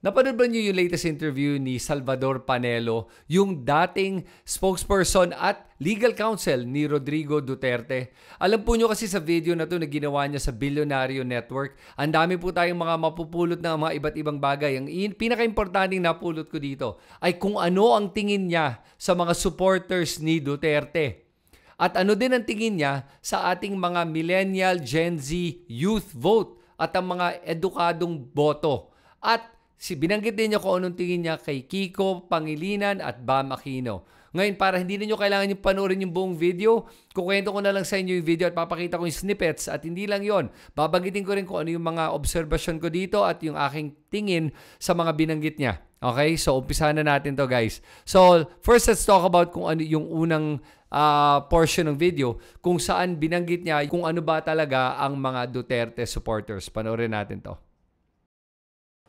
Napanood ba niyo yung latest interview ni Salvador Panelo, yung dating spokesperson at legal counsel ni Rodrigo Duterte? Alam po niyo kasi sa video na to na ginawa niya sa Billionario Network, ang dami po tayong mga mapupulot ng mga iba't ibang bagay. Ang pinaka-importanting napulot ko dito ay kung ano ang tingin niya sa mga supporters ni Duterte. At ano din ang tingin niya sa ating mga millennial, Gen Z, youth vote at ang mga edukadong boto. At binanggit din niya kung anong tingin niya kay Kiko Pangilinan at Bam Aquino. Ngayon, para hindi niyo kailangan yung panoorin yung buong video, kukwento ko na lang sa inyo yung video at papakita ko yung snippets. At hindi lang yon, babanggitin ko rin kung ano yung mga observation ko dito at yung aking tingin sa mga binanggit niya. Okay? So, umpisahan na natin to, guys. So, first let's talk about kung ano yung unang portion ng video, kung saan binanggit niya kung ano ba talaga ang mga Duterte supporters. Panoorin natin to.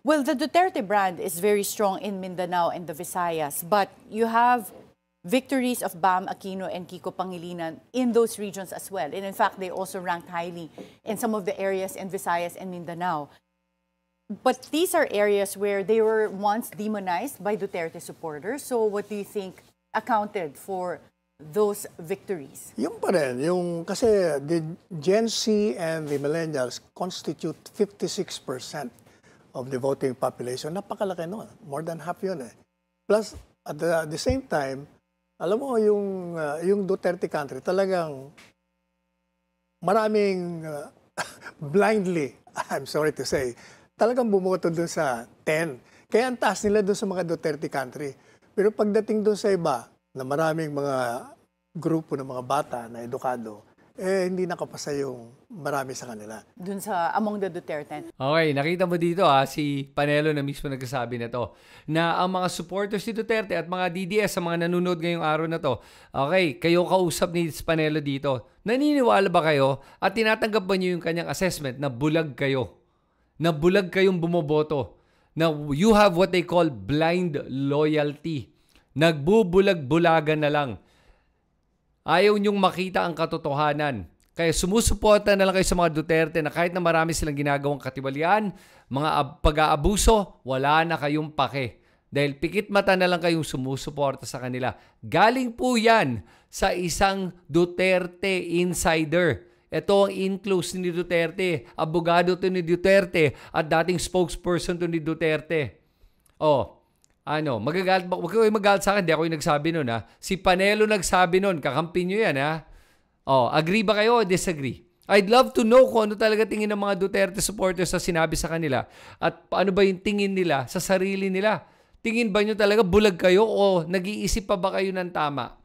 Well, the Duterte brand is very strong in Mindanao and the Visayas, but you have victories of Bam Aquino and Kiko Pangilinan in those regions as well. And in fact, they also ranked highly in some of the areas in Visayas and Mindanao. But these are areas where they were once demonized by Duterte supporters. So what do you think accounted for those victories? Yung pa rin, kasi the Gen Z and the millennials constitute 56% of the voting population. Napakalaki nun. More than half yun eh. Plus, at the same time, alam mo, yung Duterte country, talagang maraming blindly, I'm sorry to say, talagang bumoto dun sa 10. Kaya ang taas nila dun sa mga Duterte country. Pero pagdating dun sa iba, na maraming mga grupo ng mga bata na edukado, hindi nakapasa yung marami sa kanila. Dun sa among the Duterte. Okay, nakita mo dito si Panelo na mismo nagsasabi na to, na ang mga supporters ni Duterte at mga DDS sa mga nanonood ngayong araw na to, okay, kayo kausap ni Panelo dito, naniniwala ba kayo at tinatanggap ba niyo yung kanyang assessment na bulag kayo? Na bulag kayong bumoboto? Na you have what they call blind loyalty. Nagbubulag-bulagan na lang. Ayaw niyong makita ang katotohanan. Kaya sumusuporta na lang kayo sa mga Duterte na kahit na marami silang ginagawang katiwalian, mga pag-aabuso, wala na kayong pake. Dahil pikit mata na lang kayong sumusuporta sa kanila. Galing po yan sa isang Duterte insider. Ito ang in-close ni Duterte. Abogado to ni Duterte at dating spokesperson to ni Duterte. Magagalit ba? Huwag kayo magalit sa akin. Di ako yung nagsabi nun, ha? Si Panelo nagsabi nun. Kakampi nyo yan, ha? Agree ba kayo o disagree? I'd love to know kung ano talaga tingin ng mga Duterte supporters sa sinabi sa kanila. At ano ba yung tingin nila sa sarili nila? Tingin ba nyo talaga bulag kayo o nag-iisip pa ba kayo ng tama?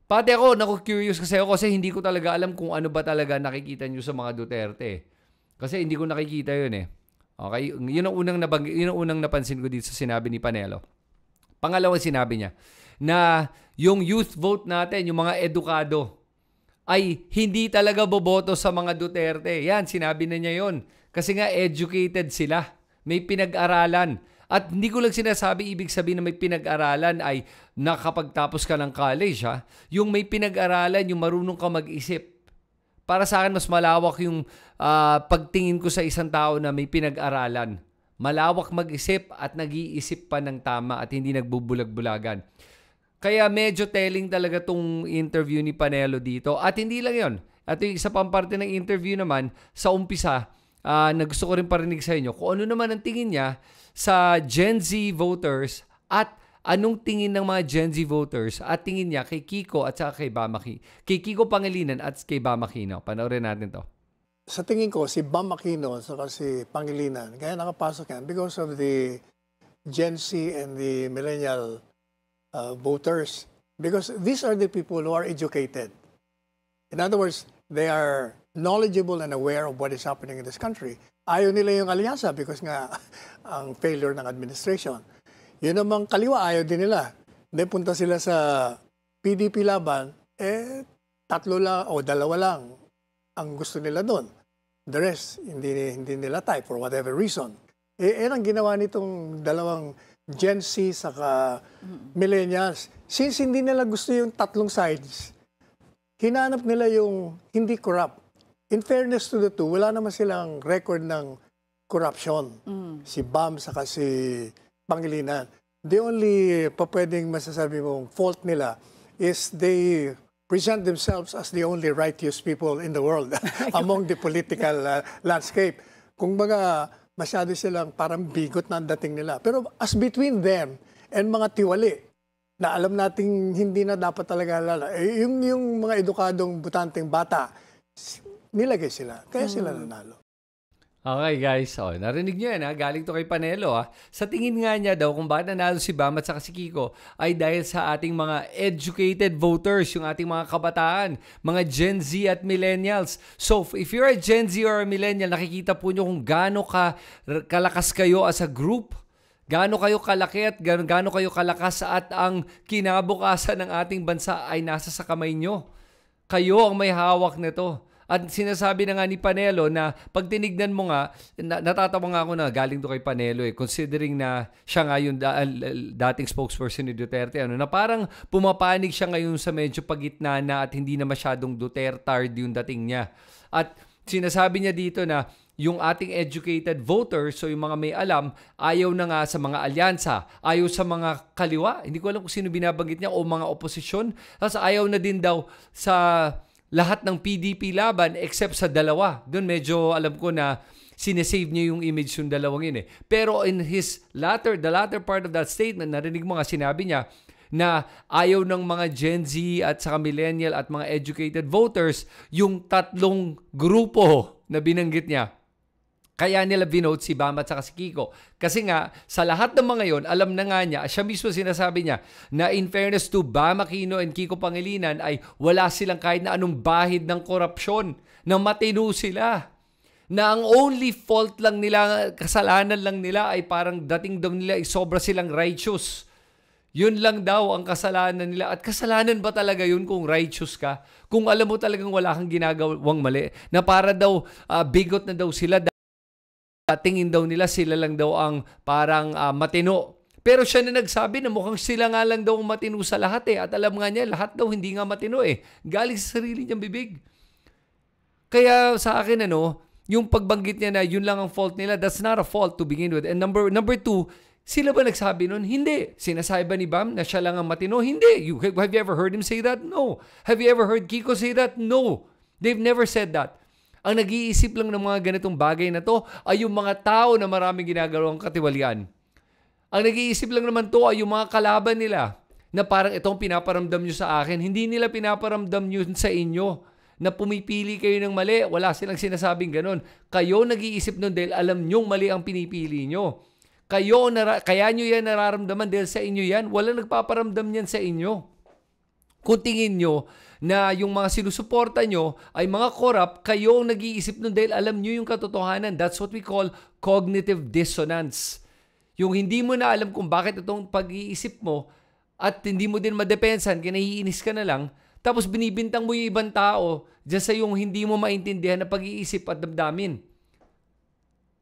Pati ako, curious kasi hindi ko talaga alam kung ano ba talaga nakikita nyo sa mga Duterte. Kasi hindi ko nakikita yun eh. Okay, yun ang unang napansin ko dito sa sinabi ni Panelo. Pangalawang sinabi niya na yung youth vote natin, yung mga edukado, ay hindi talaga boboto sa mga Duterte. Yan, sinabi na niya yun. Kasi nga educated sila. May pinag-aralan. At hindi ko lang sinasabi, ibig sabihin na may pinag-aralan ay nakapagtapos ka ng college. Ha? Yung may pinag-aralan, yung marunong ka mag-isip. Para sa akin, mas malawak yung pagtingin ko sa isang tao na may pinag-aralan. Malawak mag-isip at nag-iisip pa ng tama at hindi nagbubulag-bulagan. Kaya medyo telling talaga tong interview ni Panelo dito. At hindi lang yon. At yung isa pang parte ng interview naman, sa umpisa, na gusto ko rin parinig sa inyo, kung ano naman ang tingin niya sa Gen Z voters at anong tingin ng mga Gen Z voters at tingin niya kay Kiko at saka kay Kiko Pangilinan at kay Bam Aquino. Panoorin natin to. Sa tingin ko, si Bam Aquino at si Pangilinan, kaya nakapasok yan because of the Gen Z and the millennial voters. Because these are the people who are educated. In other words, they are knowledgeable and aware of what is happening in this country. Ayaw nila yung alyansa because nga ang failure ng administration. Yun namang kaliwa, ayaw din nila. Hindi, punta sila sa PDP laban, tatlo lang o dalawa lang ang gusto nila doon. The rest, hindi nila type for whatever reason. Ang ginawa nitong dalawang Gen Z saka millennials. Since hindi nila gusto yung tatlong sides, hinanap nila yung hindi corrupt. In fairness to the two, wala naman silang record ng corruption. Si Bam saka si Pangilinan. The only pwedeng masasabi mong fault nila is they present themselves as the only righteous people in the world among the political landscape. Kung baga, masyado silang parang bigot na ang dating nila. Pero as between them and mga tiwali, na alam nating hindi na dapat talaga lala, yung mga edukadong butanteng bata, nilagay sila. Kaya sila nanalo. Okay guys, narinig nyo yan galing to kay Panelo Sa tingin nga niya daw kung bakit nanalo si Bam at saka si Kiko ay dahil sa ating mga educated voters, yung ating mga kabataan, mga Gen Z at millennials. So if you're a Gen Z or a millennial, nakikita po nyo kung gaano kalakas kayo as a group, gaano kayo kalaki at gaano kayo kalakas at ang kinabukasan ng ating bansa ay nasa sa kamay nyo. Kayo ang may hawak nito. At sinasabi na nga ni Panelo na pag tinignan mo nga, natatawa nga ako na galing to kay Panelo considering na siya nga yung dating spokesperson ni Duterte, na parang pumapanig siya ngayon sa medyo pagitna na at hindi na masyadong Duterte yung dating niya. At sinasabi niya dito na yung ating educated voters, so yung mga may alam, ayaw na nga sa mga alyansa, ayaw sa mga kaliwa, hindi ko alam kung sino binabanggit niya, o mga oposisyon, tapos ayaw na din daw sa lahat ng PDP laban except sa dalawa. Doon medyo alam ko na sinesave niya yung image yung dalawang yun Pero in the latter part of that statement, narinig mo nga sinabi niya na ayaw ng mga Gen Z at saka millennial at mga educated voters yung tatlong grupo na binanggit niya. Kaya nila binote si Bam at saka si Kiko. Kasi nga, sa lahat ng mga yon, alam na nga niya, siya mismo sinasabi niya, na in fairness to Bam Aquino and Kiko Pangilinan, ay wala silang kahit na anong bahid ng korupsyon, na matino sila. Na ang only fault lang nila, kasalanan lang nila, ay parang dating daw nila, ay sobra silang righteous. Yun lang daw ang kasalanan nila. At kasalanan ba talaga yun kung righteous ka? Kung alam mo talagang wala kang ginagawang mali, na para daw bigot na daw sila, tingin daw nila sila lang daw ang parang matino. Pero siya na nagsabi na mukhang sila nga lang daw ang matino sa lahat At alam nga niya, lahat daw hindi nga matino Galing sa sarili niyang bibig. Kaya sa akin yung pagbanggit niya na yun lang ang fault nila, that's not a fault to begin with. And number two, sila ba nagsabi nun? Hindi. Sinasabi ba ni Bam na siya lang ang matino? Hindi. Have you ever heard him say that? No. Have you ever heard Kiko say that? No. They've never said that. Ang nag-iisip lang ng mga ganitong bagay na to ay yung mga tao na maraming ginagawang katiwalian. Ang nag-iisip lang naman to ay yung mga kalaban nila na parang itong pinaparamdam nyo sa akin. Hindi nila pinaparamdam nyo sa inyo na pumipili kayo ng mali. Wala silang sinasabing ganun. Kayo nag-iisip nun dahil alam nyong mali ang pinipili nyo. Kaya nyo yan nararamdaman dahil sa inyo yan. Walang nagpaparamdam yan sa inyo. Kung tingin nyo na yung mga sinusuporta nyo ay mga corrupt, kayo ang nag-iisip nun dahil alam nyo yung katotohanan. That's what we call cognitive dissonance. Yung hindi mo na alam kung bakit itong pag-iisip mo at hindi mo din madepensan, kinaiinis ka na lang, tapos binibintang mo yung ibang tao dyan sa yung hindi mo maintindihan na pag-iisip at damdamin.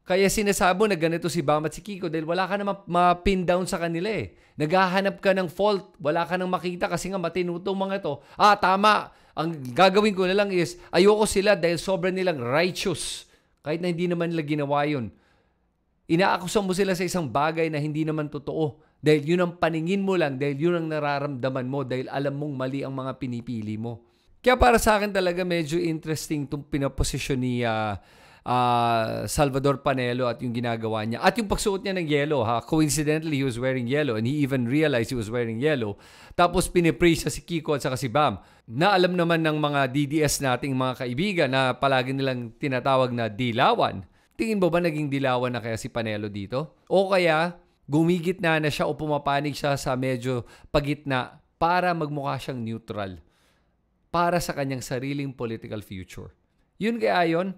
Kaya sinasabi na ganito si Bam at si Kiko dahil wala ka na ma-pin down sa kanila Naghahanap ka ng fault. Wala ka nang makita kasi nga matinutong mga to. Tama. Ang gagawin ko na lang is ayoko sila dahil sobrang nilang righteous. Kahit na hindi naman nila ginawa yun. Inaakusan mo sila sa isang bagay na hindi naman totoo. Dahil yun ang paningin mo lang. Dahil yun ang nararamdaman mo. Dahil alam mong mali ang mga pinipili mo. Kaya para sa akin talaga medyo interesting itong pinaposisyon ni Salvador Panelo at yung ginagawa niya. At yung pagsuot niya ng yellow, coincidentally, he was wearing yellow and he even realized he was wearing yellow. Tapos pinipraise si Kiko at saka si Bam. Na alam naman ng mga DDS nating mga kaibigan na palagi nilang tinatawag na dilawan. Tingin mo ba naging dilawan na kaya si Panelo dito? O kaya gumigitna na siya o pumapanig siya sa medyo pagitna para magmukha siyang neutral para sa kanyang sariling political future. Yun kaya yun?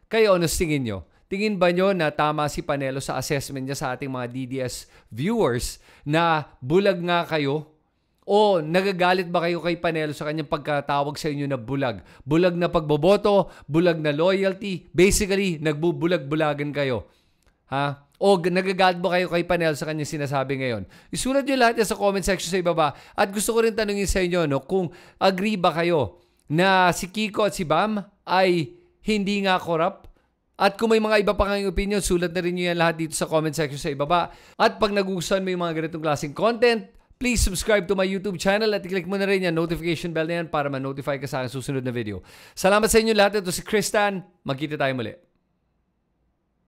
Kayo, ano tingin nyo? Tingin ba nyo na tama si Panelo sa assessment niya sa ating mga DDS viewers na bulag nga kayo? O nagagalit ba kayo kay Panelo sa kanyang pagkatawag sa inyo na bulag? Bulag na pagboboto, bulag na loyalty, basically, nagbubulag-bulagan kayo. O nagagalit ba kayo kay Panelo sa kanyang sinasabi ngayon? Isulat nyo lahat yan sa comment section sa ibaba. At gusto ko rin tanungin sa inyo kung agree ba kayo na si Kiko at si Bam ay hindi nga corrupt At kung may mga iba pa kayong opinion, sulat na rin nyo yan lahat dito sa comment section sa ibaba. At pag nagustuhan mo yung mga ganitong klaseng content, please subscribe to my YouTube channel at i-click mo na rin yan, notification bell na yan para ma-notify ka sa aking susunod na video. Salamat sa inyo lahat. Ito si Chris Tan. Magkita tayo muli.